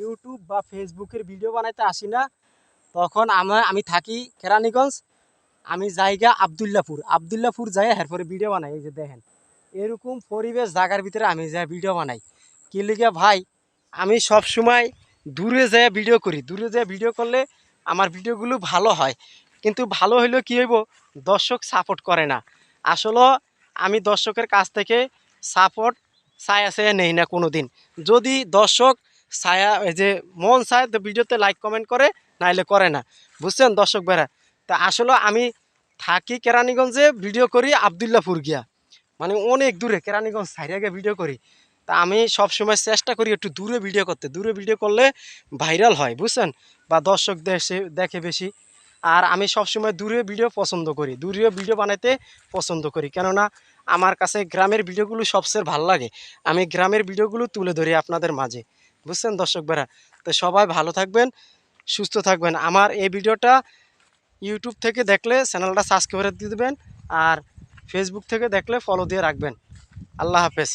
YouTube বা ফেসবুকের video বানাইতে আসি না, তখন আমি থাকি কেরানীগঞ্জ, আমি জায়গা আবদুল্লাপুর যাই এরপরে ভিডিও বানাই। এই যে দেখেন এরকম পরিবেশ জায়গার ভিতরে আমি যাই ভিডিও বানাই। কি লিগে ভাই, আমি সব সময় দূরে যেয়ে ভিডিও করি। দূরে যেয়ে ভিডিও করলে আমার ভিডিওগুলো ভালো হয়, কিন্তু ভালো হইলেও কী হইব, দর্শক সাপোর্ট করে না। আসলে আমি দর্শকের কাছ থেকে সাপোর্ট ছায়া নেই না কোনো দিন। যদি দর্শক ছায়া এই যে মন চায় তো ভিডিওতে লাইক কমেন্ট করে, নাইলে করে না, বুঝছেন দর্শক ভাইরা। তা আসলে আমি থাকি কেরানীগঞ্জে, ভিডিও করি আবদুল্লাপুর গিয়া, মানে অনেক দূরে কেরানীগঞ্জ সাইডে গিয়ে ভিডিও করি। তা আমি সবসময় চেষ্টা করি একটু দূরে ভিডিও করতে, দূরে ভিডিও করলে ভাইরাল হয়, বুঝছেন, বা দর্শক দেখে বেশি। আর আমি সবসময় দূরে ভিডিও পছন্দ করি, দূরে ভিডিও বানাইতে পছন্দ করি, কেননা আমার কাছে গ্রামের ভিডিওগুলো সবচেয়ে ভালো লাগে। আমি গ্রামের ভিডিওগুলো তুলে ধরি আপনাদের মাঝে, বুঝছেন দর্শক ভাইরা। তো সবাই ভালো থাকবেন, সুস্থ থাকবেন। আমার এই ভিডিওটা ইউটিউব থেকে দেখলে চ্যানেলটা সাবস্ক্রাইব করে দিয়ে দেবেন, আর ফেসবুক থেকে দেখলে ফলো দিয়ে রাখবেন। আল্লাহ হাফেজ।